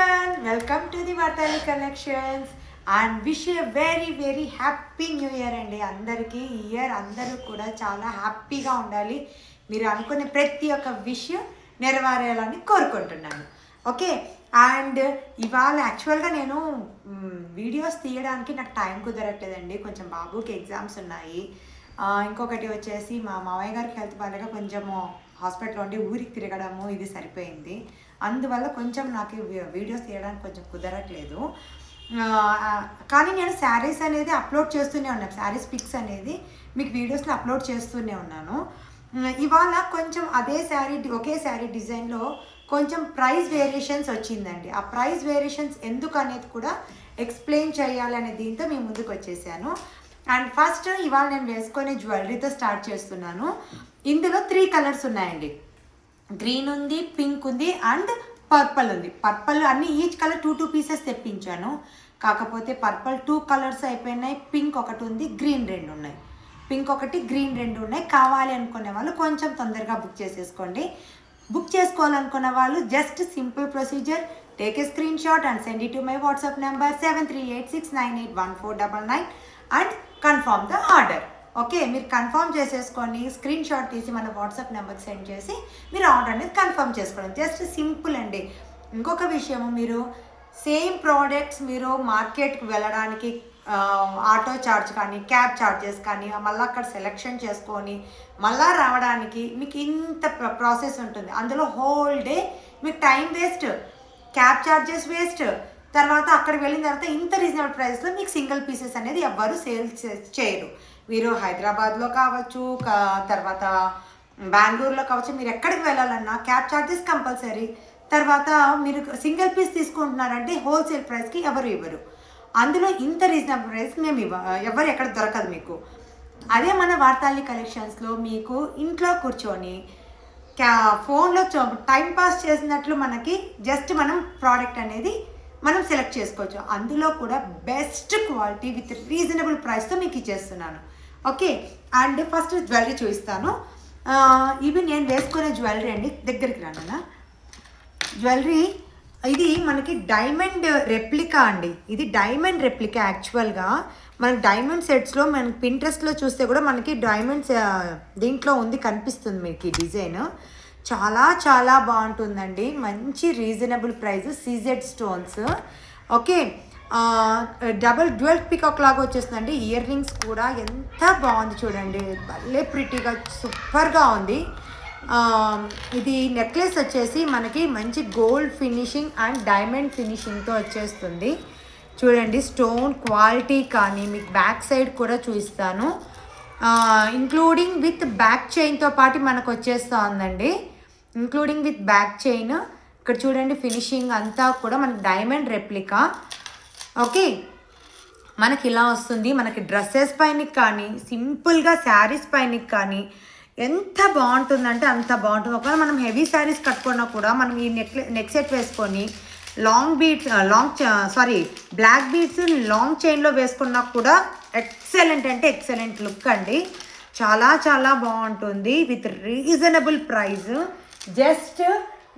everyone, welcome to the Vatali Collections and wish you a very happy new year అండి. అందరికీ ఈ year అందరూ కూడా చాలా హ్యాపీగా ఉండాలి. మీరు అనుకునే ప్రతి ఒక్క విష్ నెరవేరాలని కోరుకుంటున్నాను. ఓకే, అండ్ ఇవాళ యాక్చువల్గా నేను వీడియోస్ తీయడానికి నాకు టైం కుదరట్లేదండి. కొంచెం బాబుకి ఎగ్జామ్స్ ఉన్నాయి. ఇంకొకటి వచ్చేసి మా మావయ్య గారికి హెల్త్ బాగా కొంచెము హాస్పిటల్లో ఉండి ఊరికి తిరగడము ఇది సరిపోయింది. అందువల్ల కొంచెం నాకు వీడియోస్ తీయడానికి కొంచెం కుదరట్లేదు. కానీ నేను శారీస్ అనేది అప్లోడ్ చేస్తూనే ఉన్నాను. శారీస్ పిక్స్ అనేది మీకు వీడియోస్లో అప్లోడ్ చేస్తూనే ఉన్నాను. ఇవాళ కొంచెం అదే శారీ ఒకే శారీ డిజైన్లో కొంచెం ప్రైస్ వేరియేషన్స్ వచ్చిందండి. ఆ ప్రైస్ వేరియేషన్స్ ఎందుకు అనేది కూడా ఎక్స్ప్లెయిన్ చేయాలనే దీంతో మేము ముందుకు వచ్చేసాను. అండ్ ఫస్ట్ ఇవాళ నేను వేసుకునే జ్యువెలరీతో స్టార్ట్ చేస్తున్నాను. ఇందులో 3 కలర్స్ ఉన్నాయండి. గ్రీన్ ఉంది, పింక్ ఉంది అండ్ పర్పుల్ ఉంది. పర్పుల్ అన్ని ఈచ్ కలర్ 2 పీసెస్ తెప్పించాను. కాకపోతే పర్పుల్ 2 కలర్స్ అయిపోయినాయి. పింక్ ఒకటి ఉంది, గ్రీన్ 2 ఉన్నాయి. పింక్ ఒకటి, గ్రీన్ 2 ఉన్నాయి. కావాలి అనుకునే వాళ్ళు కొంచెం తొందరగా బుక్ చేసేసుకోండి. బుక్ చేసుకోవాలనుకున్న వాళ్ళు just simple procedure, take a screen shot and send it to my WhatsApp number 7386981499 and confirm the order. Okay, మీరు కన్ఫర్మ్ చేసేసుకొని స్క్రీన్ షాట్ తీసి మన వాట్సాప్ నెంబర్కి సెండ్ చేసి మీరు ఆర్డర్ అనేది కన్ఫర్మ్ చేసుకోండి. జస్ట్ సింపుల్ అండి. ఇంకొక విషయము, మీరు సేమ్ ప్రోడక్ట్స్ మీరు మార్కెట్కి వెళ్ళడానికి ఆటో ఛార్జ్ కానీ క్యాబ్ ఛార్జెస్ కానీ మళ్ళీ అక్కడ సెలెక్షన్ చేసుకొని మళ్ళీ రావడానికి మీకు ఇంత ప్రాసెస్ ఉంటుంది. అందులో హోల్ డే మీకు time waste, cab charges waste. తర్వాత అక్కడికి వెళ్ళిన తర్వాత ఇంత రీజనబుల్ ప్రైస్లో మీకు సింగిల్ పీసెస్ అనేది ఎవ్వరు సేల్ చేయరు. మీరు హైదరాబాద్లో కావచ్చు, తర్వాత బెంగళూరులో కావచ్చు, మీరు ఎక్కడికి వెళ్ళాలన్నా క్యాబ్ ఛార్జెస్ కంపల్సరీ. తర్వాత మీరు సింగిల్ పీస్ తీసుకుంటున్నారంటే హోల్సేల్ ప్రైస్కి ఎవరు ఇవ్వరు. అందులో ఇంత రీజనబుల్ ప్రైస్ మేము ఎవరు ఎక్కడ దొరకదు మీకు. అదే మన వార్తాలి కలెక్షన్స్లో మీకు ఇంట్లో కూర్చొని ఫోన్లో టైం పాస్ చేసినట్లు మనకి జస్ట్ మనం ప్రోడక్ట్ అనేది మనం సెలెక్ట్ చేసుకోవచ్చు. అందులో కూడా బెస్ట్ క్వాలిటీ విత్ రీజనబుల్ ప్రైస్తో మీకు ఇచ్చేస్తున్నాను. ఓకే, అండ్ ఫస్ట్ జ్యువెలరీ చూపిస్తాను. ఇవి నేను వేసుకునే జ్యువెలరీ అండి. దగ్గరికి రానా జ్యువెలరీ. ఇది మనకి డైమండ్ రెప్లికా అండి. ఇది డైమండ్ రెప్లికా. యాక్చువల్గా మనకి డైమండ్ సెట్స్లో మనకి పింట్రెస్ట్లో చూస్తే కూడా మనకి డైమండ్స్ దీంట్లో ఉంది, కనిపిస్తుంది మీకు ఈ డిజైన్. చాలా బాగుంటుందండి. మంచి reasonable price, CZ stones. Okay, double dual peacock లాగా వచ్చేస్తుందండి. ఇయర్ రింగ్స్ కూడా ఎంత బాగుంది చూడండి, భలే ప్రిటీగా సూపర్గా ఉంది. ఇది నెక్లెస్ వచ్చేసి మనకి మంచి గోల్డ్ ఫినిషింగ్ అండ్ డైమండ్ ఫినిషింగ్తో వచ్చేస్తుంది. చూడండి స్టోన్ క్వాలిటీ కానీ మీకు బ్యాక్ సైడ్ కూడా చూపిస్తాను. ఇంక్లూడింగ్ విత్ బ్యాక్ చైన్తో పాటు మనకు వచ్చేస్తూ ఉందండి. Including with back chain. ఇక్కడ చూడండి ఫినిషింగ్ అంతా కూడా మనకి డైమండ్ రెప్లికా. ఓకే, మనకి ఇలా వస్తుంది. మనకి డ్రెస్సెస్ పైనకి కానీ సింపుల్గా శారీస్ పైనకి కానీ ఎంత బాగుంటుందంటే అంత బాగుంటుంది. ఒకవేళ మనం హెవీ శారీస్ కట్టుకున్నా కూడా మనం ఈ నెక్ సెట్ వేసుకొని బ్లాక్ బీడ్స్ లాంగ్ చైన్లో వేసుకున్నా కూడా ఎక్సలెంట్ అంటే ఎక్సలెంట్ లుక్ అండి. చాలా బాగుంటుంది with reasonable price. Just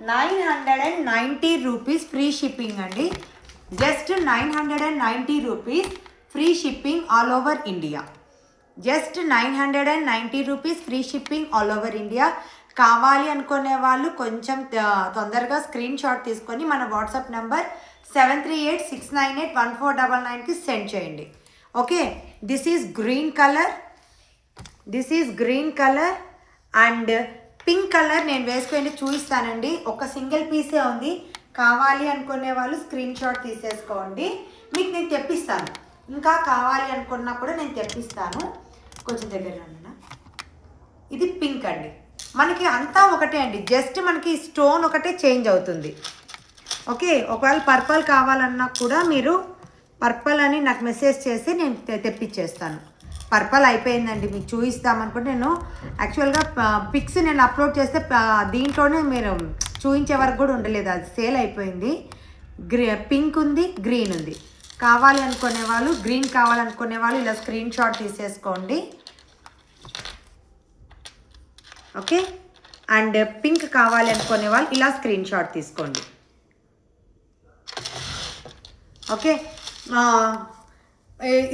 990 rupees free shipping అండి. Just 990 rupees free shipping all over India. Just 990 rupees free shipping all over India. కావాలి అనుకునే వాళ్ళు కొంచెం తొందరగా స్క్రీన్ షాట్ తీసుకొని మన వాట్సాప్ నెంబర్ 7386981499కి సెండ్ చేయండి. Okay, this is green colour and pink colour నేను వేసుకొని చూపిస్తానండి. ఒక సింగిల్ పీసే ఉంది. కావాలి అనుకునే వాళ్ళు స్క్రీన్ షాట్ తీసేసుకోండి. మీకు నేను తెప్పిస్తాను. ఇంకా కావాలి అనుకున్నా కూడా నేను తెప్పిస్తాను. కొంచెం దగ్గర రండి. ఇది పింక్ అండి. మనకి అంతా ఒకటే అండి, జస్ట్ మనకి స్టోన్ ఒకటే చేంజ్ అవుతుంది. ఓకే, ఒకవేళ పర్పుల్ కావాలన్నా కూడా మీరు పర్పుల్ అని నాకు మెసేజ్ చేసి నేను తెప్పించేస్తాను. పర్పుల్ అయిపోయిందండి, మీకు చూపిస్తామనుకుంటే నేను యాక్చువల్గా పిక్స్ నేను అప్లోడ్ చేస్తే దీంట్లోనే మీరు చూపించే వరకు కూడా ఉండలేదు, అది సేల్ అయిపోయింది. పింక్ ఉంది, గ్రీన్ ఉంది. కావాలి అనుకునే వాళ్ళు, గ్రీన్ కావాలనుకునే వాళ్ళు ఇలా స్క్రీన్ షాట్ తీసేసుకోండి. ఓకే, అండ్ పింక్ కావాలి అనుకునే వాళ్ళు ఇలా స్క్రీన్ షాట్ తీసుకోండి. ఓకే.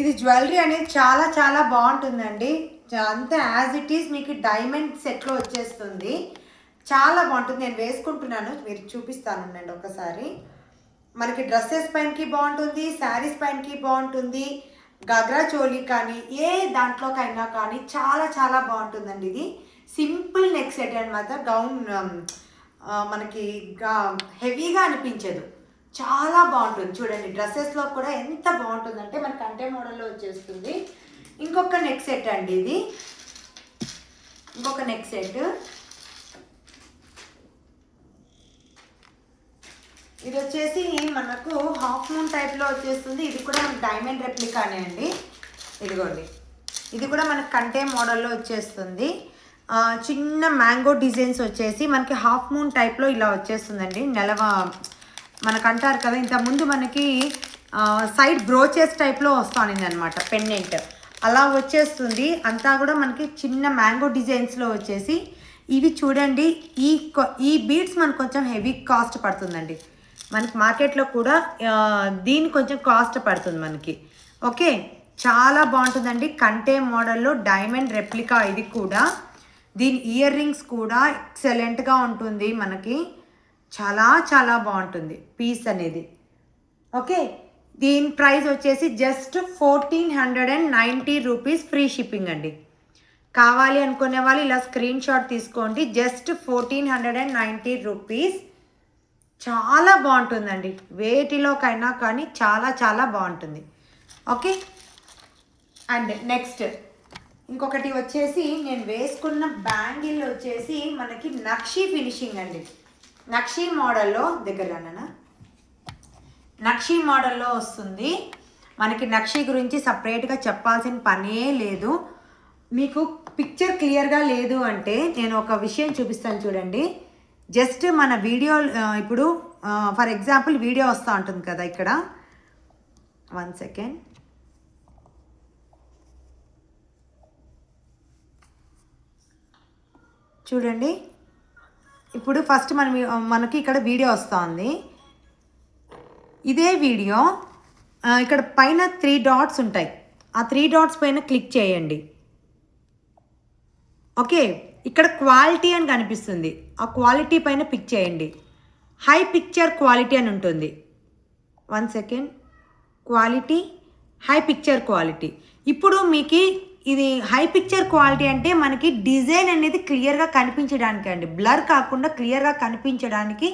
ఇది జ్యువెలరీ అనేది చాలా చాలా బాగుంటుందండి. అంతా యాజ్ ఇట్ ఈస్ మీకు డైమండ్ సెట్లో వచ్చేస్తుంది. చాలా బాగుంటుంది. నేను వేసుకుంటున్నాను, మీరు చూపిస్తాను ఒకసారి. మనకి డ్రెస్సెస్ పైనకి బాగుంటుంది, శారీస్ పైనకి బాగుంటుంది, గగ్రా చోలీ కానీ ఏ దాంట్లోకైనా కానీ చాలా చాలా బాగుంటుందండి. ఇది సింపుల్ నెక్ సెట్ అనమాట. గౌన్ మనకి హెవీగా అనిపించదు, చాలా బాగుంటుంది. చూడండి డ్రెస్సెస్లో కూడా ఎంత బాగుంటుందంటే మనకి కంటే మోడల్లో వచ్చేస్తుంది. ఇంకొక నెక్ సెట్ అండి ఇది, ఇంకొక నెక్ సెట్. ఇది వచ్చేసి మనకు హాఫ్ మూన్ టైప్లో వచ్చేస్తుంది. ఇది కూడా మనకి డైమండ్ రెప్లికానే అండి. ఇదిగోండి, ఇది కూడా మనకి కంటే మోడల్లో వచ్చేస్తుంది. చిన్న మ్యాంగో డిజైన్స్ వచ్చేసి మనకి హాఫ్ మూన్ టైప్లో ఇలా వచ్చేస్తుందండి. మనకు అంటారు కదా, ఇంతకుముందు మనకి సైడ్ బ్రోచెస్ టైప్లో వస్తుంది అనమాట, పెండెంట్ అలా వచ్చేస్తుంది. అంతా కూడా మనకి చిన్న మ్యాంగో డిజైన్స్లో వచ్చేసి ఇవి చూడండి. ఈ బీడ్స్ మనకు కొంచెం హెవీ కాస్ట్ పడుతుందండి. మనకి మార్కెట్లో కూడా దీని కొంచెం కాస్ట్ పడుతుంది మనకి. ఓకే, చాలా బాగుంటుందండి. కంటే మోడల్లో డైమండ్ రెప్లికా ఇది కూడా. దీని ఇయర్ రింగ్స్ కూడా ఎక్సలెంట్గా ఉంటుంది మనకి. చాలా చాలా బాగుంటుంది పీస్ అనేది. ఓకే, దీని ప్రైస్ వచ్చేసి జస్ట్ 1490 రూపీస్, ఫ్రీ షిప్పింగ్ అండి. కావాలి అనుకునే వాళ్ళు ఇలా స్క్రీన్ షాట్ తీసుకోండి. Just 1490 rupees. చాలా బాగుంటుందండి, వేటిలోకైనా కానీ చాలా చాలా బాగుంటుంది. ఓకే, అండ్ నెక్స్ట్ ఇంకొకటి వచ్చేసి నేను వేసుకున్న బ్యాంగిల్ వచ్చేసి మనకి నక్షి ఫినిషింగ్ అండి. నక్షి మోడల్లో నక్షి మోడల్లో వస్తుంది మనకి. నక్షి గురించి సపరేట్గా చెప్పాల్సిన పనే లేదు. మీకు పిక్చర్ క్లియర్గా లేదు అంటే నేను ఒక విషయం చూపిస్తాను చూడండి. జస్ట్ మన వీడియో ఇప్పుడు ఫర్ ఎగ్జాంపుల్ వీడియో వస్తూ ఉంటుంది కదా, ఇక్కడ 1 సెకండ్ చూడండి. ఇప్పుడు ఫస్ట్ మనకి ఇక్కడ వీడియో వస్తుంది. ఇదే వీడియో ఇక్కడ పైన 3 డాట్స్ ఉంటాయి. ఆ 3 డాట్స్ పైన క్లిక్ చేయండి. ఓకే, ఇక్కడ క్వాలిటీ అని కనిపిస్తుంది. ఆ క్వాలిటీ పైన పిక్ చేయండి. హై పిక్చర్ క్వాలిటీ అని ఉంటుంది. 1 second, quality, high picture quality. ఇప్పుడు మీకు ఇది హై పిక్చర్ క్వాలిటీ అంటే మనకి డిజైన్ అనేది క్లియర్గా కనిపించడానికి అండి, బ్లర్ కాకుండా క్లియర్గా కనిపించడానికి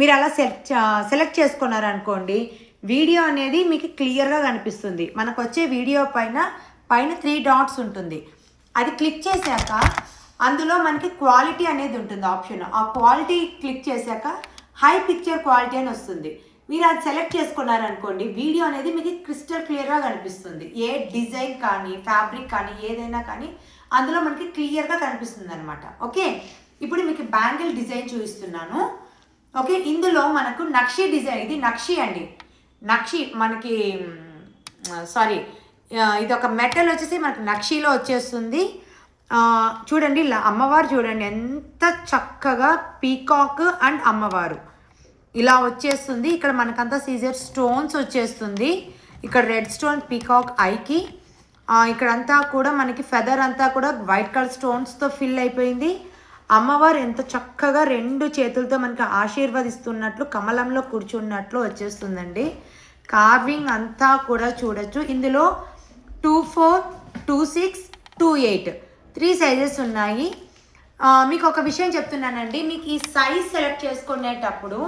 మీరు అలా సెలెక్ట్ చేసుకున్నారనుకోండి, వీడియో అనేది మీకు క్లియర్గా కనిపిస్తుంది. మనకు వచ్చే వీడియో పైన 3 డాట్స్ ఉంటుంది. అది క్లిక్ చేశాక అందులో మనకి క్వాలిటీ అనేది ఉంటుంది ఆప్షన్. ఆ క్వాలిటీ క్లిక్ చేశాక హై పిక్చర్ క్వాలిటీ అని వస్తుంది. మీరు అది సెలెక్ట్ చేసుకున్నారనుకోండి, వీడియో అనేది మీకు క్రిస్టల్ క్లియర్గా కనిపిస్తుంది. ఏ డిజైన్ కానీ ఫ్యాబ్రిక్ కానీ ఏదైనా కానీ అందులో మనకి క్లియర్గా కనిపిస్తుంది అనమాట. ఓకే, ఇప్పుడు మీకు బ్యాంగిల్ డిజైన్ చూపిస్తున్నాను. ఓకే, ఇందులో మనకు నక్షి డిజైన్, ఇది నక్షి అండి. నక్షి మనకి ఇది ఒక మెటల్ వచ్చేసి మనకి నక్షిలో వచ్చేస్తుంది. చూడండి అమ్మవారు చూడండి ఎంత చక్కగా, పీకాక్ అండ్ అమ్మవారు ఇలా వచ్చేస్తుంది. ఇక్కడ మనకంతా సీజర్ స్టోన్స్ వచ్చేస్తుంది. ఇక్కడ రెడ్ స్టోన్ పీకాక్ ఐకి, ఇక్కడంతా కూడా మనకి ఫెదర్ అంతా కూడా వైట్ కలర్ స్టోన్స్తో ఫిల్ అయిపోయింది. అమ్మవారు ఎంత చక్కగా 2 చేతులతో మనకి ఆశీర్వదిస్తున్నట్లు, కమలంలో కూర్చున్నట్లు వచ్చేస్తుందండి. కార్వింగ్ అంతా కూడా చూడొచ్చు. ఇందులో 24, 26, 28 3 సైజెస్ ఉన్నాయి. మీకు ఒక విషయం చెప్తున్నానండి, మీకు ఈ సైజ్ సెలెక్ట్ చేసుకునేటప్పుడు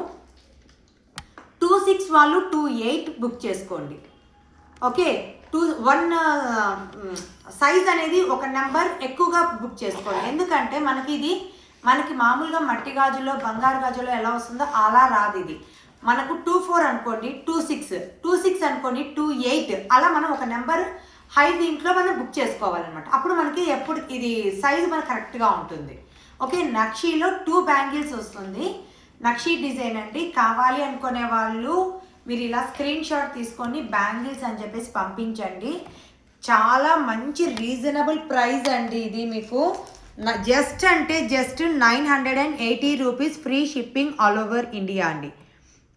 26 వాళ్ళు 28 బుక్ చేసుకోండి. ఓకే, 1 సైజ్ అనేది ఒక నెంబర్ ఎక్కువగా బుక్ చేసుకోండి. ఎందుకంటే మనకి మామూలుగా మట్టి గాజులో, బంగారు గాజులో ఎలా వస్తుందో అలా రాదు. ఇది మనకు 24 అనుకోండి, 26 అనుకోండి, 28 అలా మనం ఒక నెంబర్ హై దీంట్లో మనం బుక్ చేసుకోవాలన్నమాట. అప్పుడు మనకి ఎప్పుడు ఇది సైజు మనకు కరెక్ట్గా ఉంటుంది. ఓకే, నక్షిలో 2 బ్యాంగిల్స్ వస్తుంది. నక్షి డిజైన్ అండి. కావాలి అనుకునే వాళ్ళు మీరు ఇలా స్క్రీన్ షాట్ తీసుకొని బ్యాంగిల్స్ అని చెప్పేసి పంపించండి. చాలా మంచి రీజనబుల్ ప్రైస్ అండి. ఇది మీకు just 980 rupees, free shipping all over India అండి.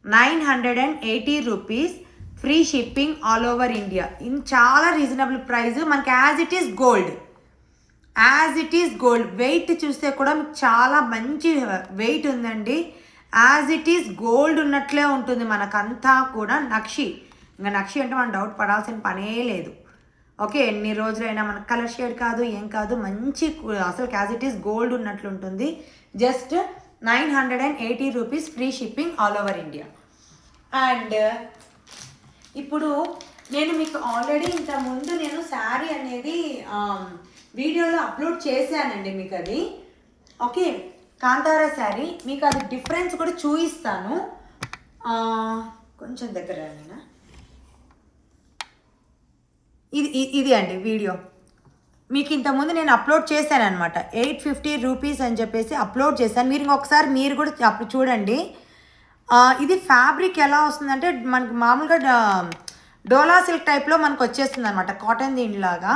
980 rupees, free shipping all over India. In చాలా రీజనబుల్ ప్రైస్ మనకి as it is gold. Weight చూస్తే కూడా మీకు చాలా మంచి వెయిట్ ఉందండి. యాజ్ ఇట్ ఈస్ గోల్డ్ ఉన్నట్లే ఉంటుంది మనకంతా కూడా. నక్షి ఇంకా నక్షి అంటే మనం డౌట్ పడాల్సిన పనే లేదు. ఓకే, ఎన్ని రోజులైనా మనకు కలర్ షేడ్ కాదు, ఏం కాదు, మంచి అసలు యాజ్ ఇట్ ఈస్ గోల్డ్ ఉన్నట్లు ఉంటుంది. Just 980 rupees free shipping all over India. And ఇప్పుడు నేను మీకు ఆల్రెడీ ఇంతకుముందు నేను శారీ అనేది వీడియోలో అప్లోడ్ చేశానండి మీకు అది. ఓకే, కాంతారా శారీ మీకు అది డిఫరెన్స్ కూడా చూపిస్తాను. కొంచెం దగ్గర నేను ఇది అండి వీడియో మీకు ఇంతకుముందు నేను అప్లోడ్ చేశాను అనమాట. 850 రూపీస్ అని చెప్పేసి అప్లోడ్ చేశాను. మీరు ఇంకొకసారి మీరు కూడా అప్పుడు చూడండి. ఇది ఫ్యాబ్రిక్ ఎలా వస్తుందంటే మనకి మామూలుగా డోలా సిల్క్ టైప్లో మనకు వచ్చేస్తుంది అనమాట, కాటన్ దీనిలాగా.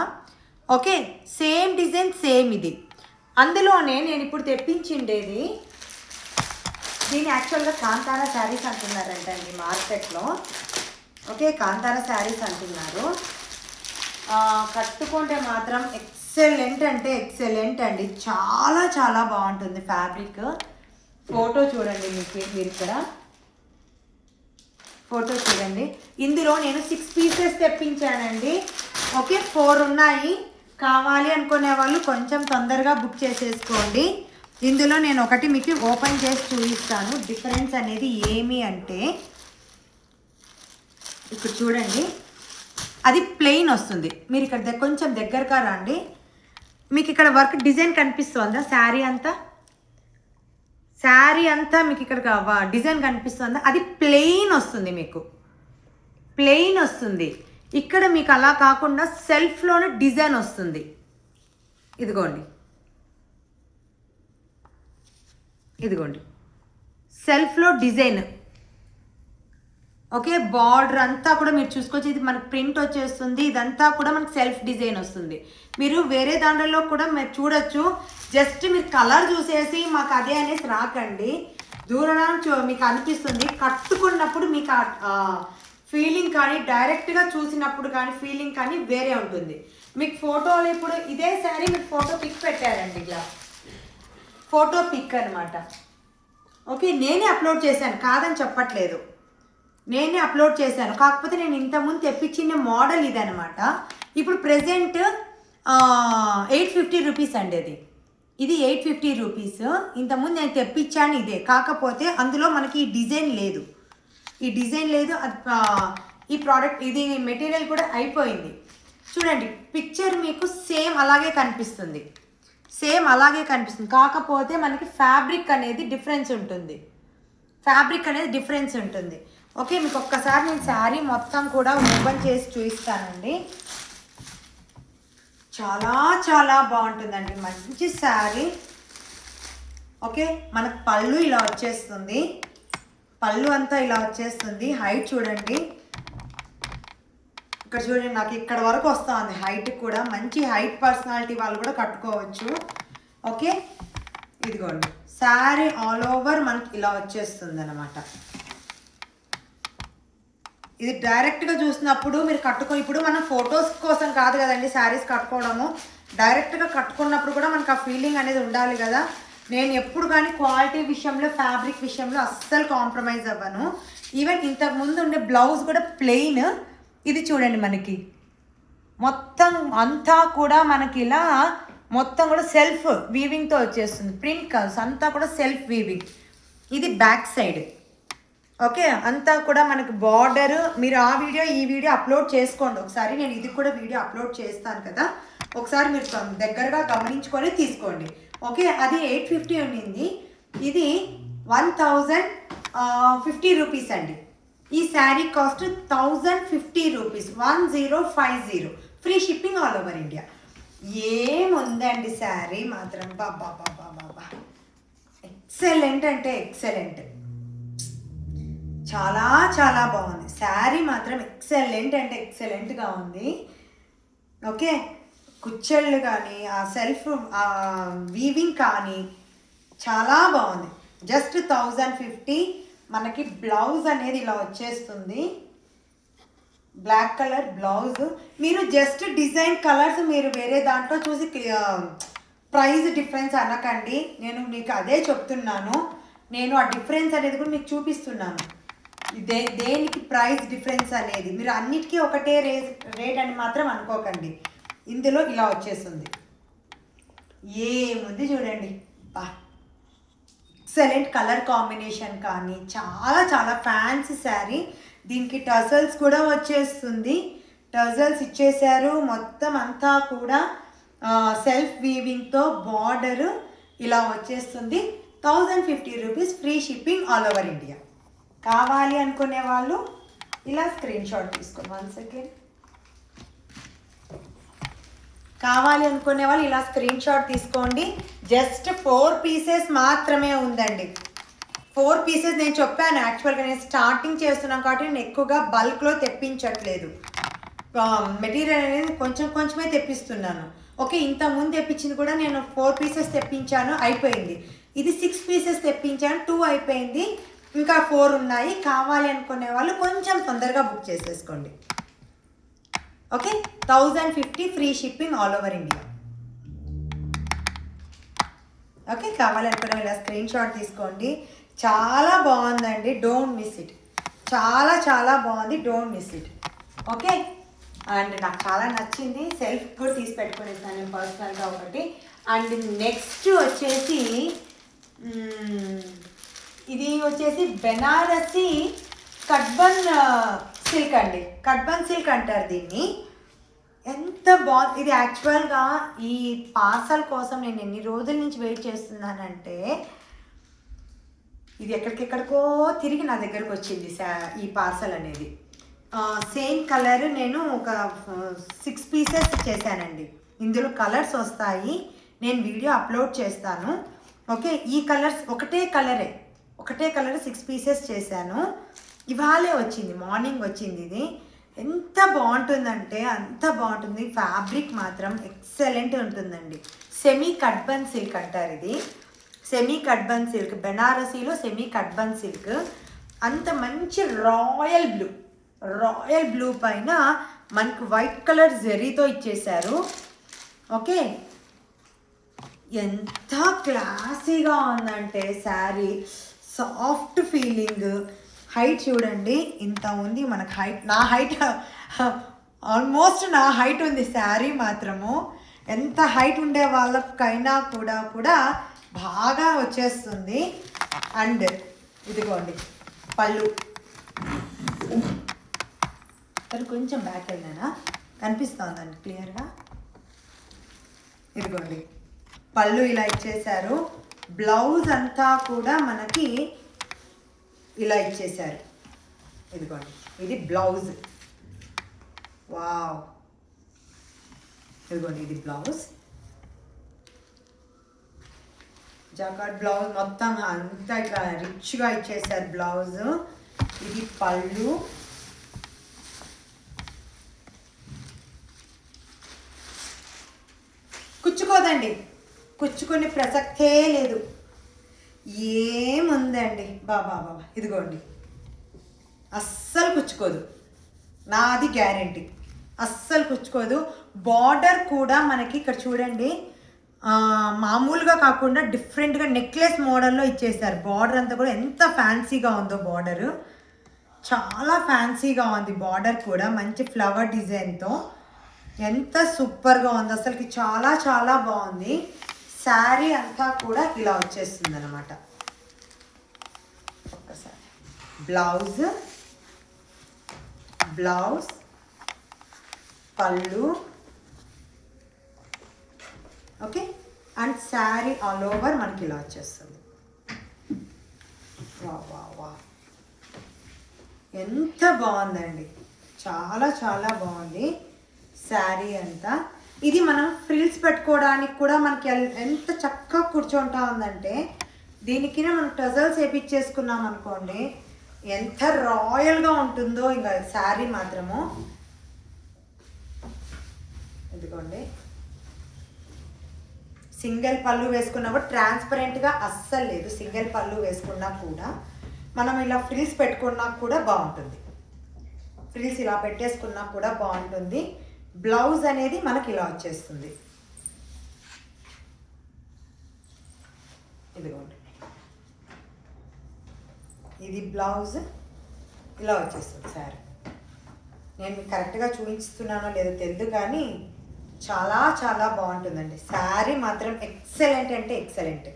ఓకే, సేమ్ డిజైన్ సేమ్ ఇది. అందులోనే నేను ఇప్పుడు తెప్పించిండేది దీన్ని యాక్చువల్గా కాంతారా శారీస్ అంటున్నారంట అండి మార్కెట్లో. ఓకే, కాంతారా శారీస్ అంటున్నారు. కట్టుకుంటే మాత్రం ఎక్సలెంట్ అంటే ఎక్సలెంట్ అండి. చాలా చాలా బాగుంటుంది ఫ్యాబ్రిక్. ఫోటో చూడండి మీరు ఇక్కడ ఫోటో చూడండి. ఇందులో నేను 6 పీసెస్ తెప్పించానండి. ఓకే, 4 ఉన్నాయి. కావాలి అనుకునే వాళ్ళు కొంచెం తొందరగా బుక్ చేసేసుకోండి. ఇందులో నేను ఒకటి మీకు ఓపెన్ చేసి చూపిస్తాను డిఫరెన్స్ అనేది ఏమి అంటే. ఇప్పుడు చూడండి, అది ప్లెయిన్ వస్తుంది. మీరు ఇక్కడ కొంచెం దగ్గరగా రండి. మీకు ఇక్కడ వర్క్ డిజైన్ కనిపిస్తుందా? శారీ అంతా మీకు ఇక్కడ డిజైన్ కనిపిస్తుందా? అది ప్లెయిన్ వస్తుంది, మీకు ప్లెయిన్ వస్తుంది. ఇక్కడ మీకు అలా కాకుండా సెల్ఫ్లోనే డిజైన్ వస్తుంది. ఇదిగోండి సెల్ఫ్లో డిజైన్. ఓకే, బార్డర్ అంతా కూడా మీరు చూసుకోవచ్చు. ఇది మనకు ప్రింట్ వచ్చేస్తుంది. ఇదంతా కూడా మనకు సెల్ఫ్ డిజైన్ వస్తుంది. మీరు వేరే దాంట్లో కూడా మీరు చూడొచ్చు. జస్ట్ మీరు కలర్ చూసేసి మాకు అదే అనేసి రాకండి. దూరం మీకు అనిపిస్తుంది. కట్టుకున్నప్పుడు మీకు ఫీలింగ్ కానీ డైరెక్ట్గా చూసినప్పుడు కానీ ఫీలింగ్ కానీ వేరే ఉంటుంది. మీకు ఫోటోలు ఇప్పుడు ఇదే శారీ మీకు ఫోటో పిక్ పెట్టారండి, ఇలా ఫోటో పిక్ అనమాట. ఓకే, నేనే అప్లోడ్ చేశాను, కాదని చెప్పట్లేదు, నేనే అప్లోడ్ చేశాను. కాకపోతే నేను ఇంతకుముందు తెప్పించిన మోడల్ ఇదనమాట. ఇప్పుడు ప్రెజెంట్ 850 రూపీస్ అండి అది. ఇది 850 రూపీస్. ఇంతకుముందు నేను తెప్పించాను ఇదే. కాకపోతే అందులో మనకి ఈ డిజైన్ లేదు. ఈ ప్రోడక్ట్ ఇది మెటీరియల్ కూడా అయిపోయింది. చూడండి, పిక్చర్ మీకు సేమ్ అలాగే కనిపిస్తుంది. కాకపోతే మనకి ఫ్యాబ్రిక్ అనేది డిఫరెన్స్ ఉంటుంది. ఓకే, మీకు ఒక్కసారి నేను శారీ మొత్తం కూడా ఓపెన్ చేసి చూపిస్తానండి. చాలా చాలా బాగుంటుందండి, మంచి శారీ. ఓకే, మనకు పళ్ళు ఇలా వచ్చేస్తుంది. పళ్ళు అంతా ఇలా వచ్చేస్తుంది. హైట్ చూడండి, ఇక్కడ చూడండి, నాకు ఇక్కడ వరకు వస్తుంది హైట్ కూడా. మంచి హైట్ పర్సనాలిటీ వాళ్ళు కూడా కట్టుకోవచ్చు. ఓకే, ఇదిగోండి శారీ ఆల్ ఓవర్ మనకి ఇలా వచ్చేస్తుంది అనమాట. ఇది డైరెక్ట్గా చూసినప్పుడు మీరు ఇప్పుడు మనం ఫొటోస్ కోసం కాదు కదండి శారీస్ కట్టుకోవడము. డైరెక్ట్గా కట్టుకున్నప్పుడు కూడా మనకు ఆ ఫీలింగ్ అనేది ఉండాలి కదా. నేను ఎప్పుడు కానీ క్వాలిటీ విషయంలో, ఫ్యాబ్రిక్ విషయంలో అస్సలు కాంప్రమైజ్ అవ్వను. ఈవెన్ ఇంతకుముందు ఉండే బ్లౌజ్ కూడా ప్లెయిన్. ఇది చూడండి, మనకి మొత్తం అంతా కూడా మనకి ఇలా మొత్తం కూడా సెల్ఫ్ వీవింగ్తో వచ్చేస్తుంది. ప్రింట్ కల్స్ అంతా కూడా సెల్ఫ్ వీవింగ్. ఇది బ్యాక్ సైడ్. ఓకే, అంతా కూడా మనకి బార్డర్. మీరు ఈ వీడియో అప్లోడ్ చేసుకోండి ఒకసారి. నేను ఇది కూడా వీడియో అప్లోడ్ చేస్తాను కదా, ఒకసారి మీరు దగ్గరగా గమనించుకొని తీసుకోండి. ఓకే, అది 850 ఉండింది. ఇది 1050 రూపీస్ అండి. ఈ sari cost 1050 rupees, 1050. Free shipping all over India. ఏముందండి శారీ మాత్రం బాబా ఎక్సలెంట్ అంటే ఎక్సలెంట్. చాలా చాలా బాగుంది శారీ మాత్రం. ఎక్సలెంట్ అంటే ఎక్సలెంట్గా ఉంది. ఓకే, కుచ్చెళ్ళు కానీ ఆ సెల్ఫ్ వీవింగ్ కానీ చాలా బాగుంది. జస్ట్ 1050. మనకి బ్లౌజ్ అనేది ఇలా వచ్చేస్తుంది. Black colour blouse. మీరు జస్ట్ డిజైన్ కలర్స్ మీరు వేరే దాంట్లో చూసి ప్రైస్ డిఫరెన్స్ అనకండి. నేను మీకు అదే చెప్తున్నాను. నేను ఆ డిఫరెన్స్ అనేది కూడా మీకు చూపిస్తున్నాను. దేనికి ప్రైస్ డిఫరెన్స్ అనేది. మీరు అన్నిటికీ ఒకటే రేట్ అని మాత్రం అనుకోకండి. ఇందులో ఇలా వచ్చేస్తుంది. ఏముంది చూడండి, ఎక్సలెంట్ కలర్ కాంబినేషన్ కానీ చాలా చాలా ఫ్యాన్సీ శారీ. దీనికి టజల్స్ కూడా వచ్చేస్తుంది. టజల్స్ ఇచ్చేసారు. మొత్తం అంతా కూడా సెల్ఫ్ వీవింగ్తో బార్డర్ ఇలా వచ్చేస్తుంది. 1050 rupees, free shipping all over India. కావాలి అనుకునే వాళ్ళు ఇలా స్క్రీన్ షాట్ తీసుకోండి. 1 సెకండ్. కావాలి అనుకునే వాళ్ళు ఇలా స్క్రీన్ షాట్ తీసుకోండి. జస్ట్ 4 పీసెస్ మాత్రమే ఉందండి. 4 పీసెస్ నేను చెప్పాను. యాక్చువల్గా నేను స్టార్టింగ్ చేస్తున్నాను కాబట్టి నేను ఎక్కువగా బల్క్లో తెప్పించట్లేదు. మెటీరియల్ అనేది కొంచెం కొంచెమే తెప్పిస్తున్నాను. ఓకే, ఇంతకుముందు తెప్పించింది కూడా నేను 4 పీసెస్ తెప్పించాను, అయిపోయింది. ఇది 6 పీసెస్ తెప్పించాను, 2 అయిపోయింది. ఇంకా 4 ఉన్నాయి. కావాలి అనుకునే వాళ్ళు కొంచెం తొందరగా బుక్ చేసేసుకోండి. Okay, 1050 free shipping all over India. Okay, కావాలనుకునే ఇలా స్క్రీన్ షాట్ తీసుకోండి. చాలా బాగుందండి, డోంట్ మిస్ ఇట్. చాలా చాలా బాగుంది, don't miss it. Okay, and నాకు చాలా నచ్చింది. సెల్ఫ్ కూడా తీసి పెట్టుకునేసాను నేను పర్సనల్గా ఒకటి. అండ్ నెక్స్ట్ వచ్చేసి ఇది వచ్చేసి బెనారసి కట్బన్ సిల్క్ అండి. కట్బన్ సిల్క్ అంటారు దీన్ని. ఎంత బాగుంది ఇది. యాక్చువల్గా ఈ పార్సల్ కోసం నేను ఎన్ని రోజుల నుంచి వెయిట్ చేస్తున్నానంటే ఇది ఎక్కడికెక్కడికో తిరిగి నా దగ్గరకు వచ్చింది ఈ పార్సల్ అనేది. సేమ్ కలర్ నేను ఒక 6 పీసెస్ చేశానండి. ఇందులో కలర్స్ వస్తాయి, నేను వీడియో అప్లోడ్ చేస్తాను. ఓకే, ఈ కలర్స్ ఒకటే కలర్ 6 పీసెస్ చేశాను. ఇవాళే వచ్చింది, మార్నింగ్ వచ్చింది. ఇది ఎంత బాగుంటుందంటే అంత బాగుంటుంది. ఫ్యాబ్రిక్ మాత్రం ఎక్సలెంట్ ఉంటుందండి. సెమీ కట్బన్ సిల్క్ అంటారు ఇది. సెమీ కట్బన్ సిల్క్, బెనారసీలో సెమీ కట్బన్ సిల్క్. అంత మంచి రాయల్ బ్లూ పైన మనకు వైట్ కలర్ జరీతో ఇచ్చేశారు. ఓకే, ఎంత క్లాసీగా ఉందంటే శారీ, సాఫ్ట్ ఫీలింగ్. హైట్ చూడండి ఇంత ఉంది మనకు. నా హైట్ ఆల్మోస్ట్ నా హైట్ ఉంది శారీ మాత్రము. ఎంత హైట్ ఉండే వాళ్ళకైనా కూడా బాగా వచ్చేస్తుంది. అండ్ ఇదిగోండి పళ్ళు. అది కొంచెం బ్యాక్ వెళ్ళినా కనిపిస్తుందండి క్లియర్గా. ఇదిగోండి పళ్ళు ఇలా ఇచ్చేశారు. బ్లౌజ్ అంతా కూడా మనకి ఇలా ఇచ్చేశారు. ఇదిగోండి ఇది బ్లౌజ్. వావ్, ఇదిగోండి ఇది బ్లౌజ్. జాకార్డ్ బ్లౌజ్ మొత్తం అంతా ఇట్లా రిచ్గా ఇచ్చేసారు బ్లౌజ్. ఇది పళ్ళు. కుచ్చుకోదండి, కుచ్చుకునే ప్రసక్తే లేదు. ఏముందండి బాబా. ఇదిగోండి అస్సలు కుచ్చుకోదు, నాది గ్యారెంటీ. అస్సలు కుచ్చుకోదు. బార్డర్ కూడా మనకి ఇక్కడ చూడండి మామూలుగా కాకుండా డిఫరెంట్గా నెక్లెస్ మోడల్లో ఇచ్చేసారు. బార్డర్ అంతా కూడా ఎంత ఫ్యాన్సీగా ఉందో బార్డరు. చాలా ఫ్యాన్సీగా ఉంది బార్డర్ కూడా, మంచి ఫ్లవర్ డిజైన్తో. ఎంత సూపర్గా ఉంది అసలుకి, చాలా చాలా బాగుంది. శారీ అంతా కూడా ఇలా వచ్చేస్తుంది అన్నమాట. ఒక్కసారి బ్లౌజ్ పళ్ళు. Okay, and sari all over మనకి ఇలా వచ్చేస్తుంది. వా ఎంత బాగుందండి, చాలా చాలా బాగుంది శారీ అంతా. ఇది మనం ఫ్రిల్స్ పెట్టుకోవడానికి కూడా మనకి ఎంత చక్కగా కూర్చుంటా ఉందంటే, దీనికి మనం టజల్స్ వేపించేసుకున్నాం అనుకోండి ఎంత రాయల్గా ఉంటుందో ఇంకా శారీ మాత్రము. ఇదిగోండి సింగిల్ పళ్ళు వేసుకున్నా కూడా ట్రాన్స్పరెంట్గా అస్సలు లేదు. సింగిల్ పళ్ళు వేసుకున్నా కూడా మనం ఇలా ఫ్రిల్స్ పెట్టుకున్నా కూడా బాగుంటుంది. ఫ్రిల్స్ ఇలా పెట్టేసుకున్నా కూడా బాగుంటుంది. బ్లౌజ్ అనేది మనకి ఇలా వచ్చేస్తుంది. ఇదిగోండి, ఇది బ్లౌజ్ ఇలా వచ్చేస్తుంది. శారీ నేను మీకు కరెక్ట్గా చూపిస్తున్నానో లేదో తెలియదు, కానీ చాలా చాలా బాగుంటుందండి. శారీ మాత్రం ఎక్సలెంట్ అంటే ఎక్సలెంట్.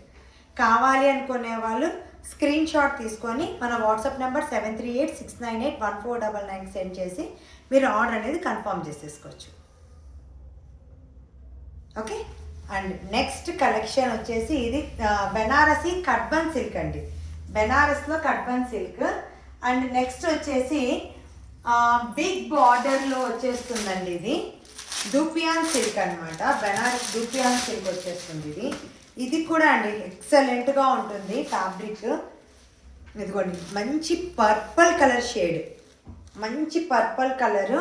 కావాలి అనుకునే వాళ్ళు స్క్రీన్ షాట్ తీసుకొని మన వాట్సాప్ నెంబర్ 7386981499 సెండ్ చేసి మీరు ఆర్డర్ అనేది కన్ఫర్మ్ చేసేసుకోవచ్చు. ఓకే. అండ్ నెక్స్ట్ కలెక్షన్ వచ్చేసి ఇది బెనారసీ కట్బన్ సిల్క్ అండి. బెనారస్లో కట్బన్ సిల్క్. అండ్ నెక్స్ట్ వచ్చేసి బిగ్ బార్డర్లో వచ్చేస్తుందండి. ఇది దూపియాన్ సిల్క్ అనమాట. బెనారస్ దూపియాన్ సిల్క్ వచ్చేస్తుంది. ఇది కూడా అండి ఎక్సలెంట్గా ఉంటుంది ఫ్యాబ్రిక్. ఇదిగోండి, మంచి పర్పుల్ కలర్ షేడ్, మంచి పర్పుల్ కలర్.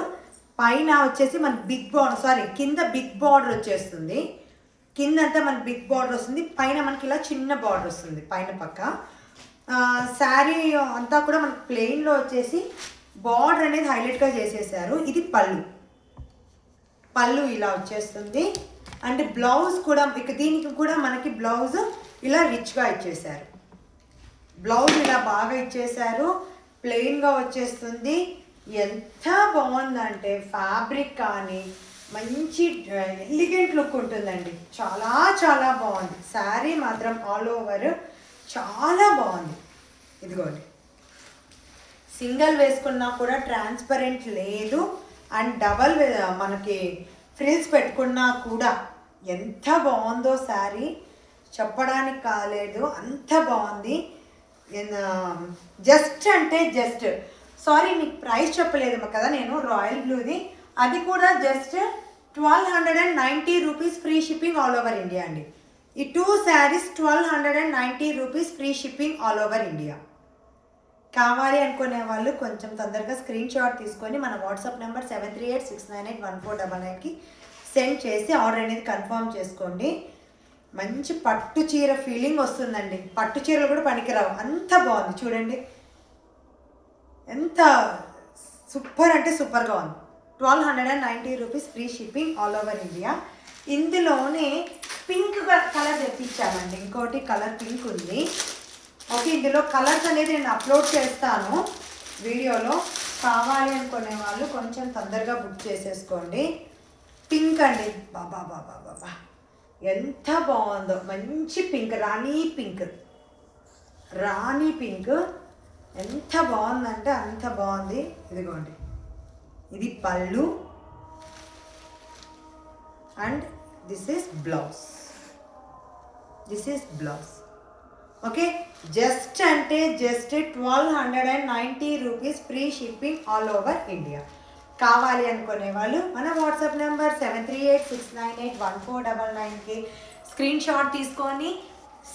పైన వచ్చేసి మన కింద బిగ్ బార్డర్ వచ్చేస్తుంది. కింద అంతా మనకి బిగ్ బార్డర్ వస్తుంది, పైన మనకి ఇలా చిన్న బార్డర్ వస్తుంది పైన పక్క. శారీ అంతా కూడా మనకి ప్లెయిన్లో వచ్చేసి బార్డర్ అనేది హైలైట్గా చేసేసారు. ఇది పళ్ళు ఇలా వచ్చేస్తుంది. అండ్ బ్లౌజ్ కూడా దీనికి కూడా మనకి బ్లౌజ్ ఇలా రిచ్గా ఇచ్చేసారు. బ్లౌజ్ ఇలా బాగా ఇచ్చేసారు, ప్లెయిన్గా వచ్చేస్తుంది. ఎంత బాగుందంటే ఫ్యాబ్రిక్ కానీ మంచి ఎలిగెంట్ లుక్ ఉంటుందండి. చాలా చాలా బాగుంది. శారీ మాత్రం ఆల్ ఓవర్ చాలా బాగుంది. ఇదిగోండి, సింగిల్ వేసుకున్నా కూడా ట్రాన్స్పరెంట్ లేదు. అండ్ డబల్ మనకి ఫ్రిల్స్ పెట్టుకున్నా కూడా ఎంత బాగుందో శారీ, చెప్పడానికి కాలేదు, అంత బాగుంది. జస్ట్ అంటే జస్ట్ సారీ మీకు ప్రైస్ చెప్పలేదు కదా నేను, రాయల్ బ్లూది. అది కూడా just 1290 rupees free shipping all over India అండి. ఈ 2 saris 1290 rupees free shipping all over India. కావాలి అనుకునే వాళ్ళు కొంచెం తొందరగా స్క్రీన్ షాట్ తీసుకొని మన వాట్సాప్ నెంబర్ 7386981499కి సెండ్ చేసి ఆర్డర్ అనేది కన్ఫర్మ్ చేసుకోండి. మంచి పట్టు చీర ఫీలింగ్ వస్తుందండి. పట్టు చీరలు కూడా పనికిరావు, అంత బాగుంది. చూడండి ఎంత సూపర్ అంటే సూపర్గా ఉంది. 1290 rupees free shipping all over India. ఇందులోనే పింక్ కలర్ తెప్పించామండి. ఇంకోటి కలర్ పింక్ ఉంది. ఓకే, ఇందులో కలర్స్ అనేది నేను అప్లోడ్ చేస్తాను వీడియోలో. కావాలి అనుకునే వాళ్ళు కొంచెం తొందరగా బుక్ చేసేసుకోండి. పింక్ అండి, బాబా బాబా బాబా ఎంత బాగుందో. మంచి పింక్, రాణి పింక్ ఎంత బాగుందంటే అంత బాగుంది. ఇదిగోండి, ఇది పళ్ళు and this is blouse. Okay, just అంటే just 1290 rupees free shipping all over India. కావాలి అనుకునే వాళ్ళు మన వాట్సాప్ నెంబర్ 7386981499కి స్క్రీన్ షాట్ తీసుకొని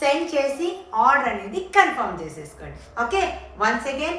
సెండ్ చేసి ఆర్డర్ అనేది కన్ఫర్మ్ చేసేసుకోండి. Okay, once again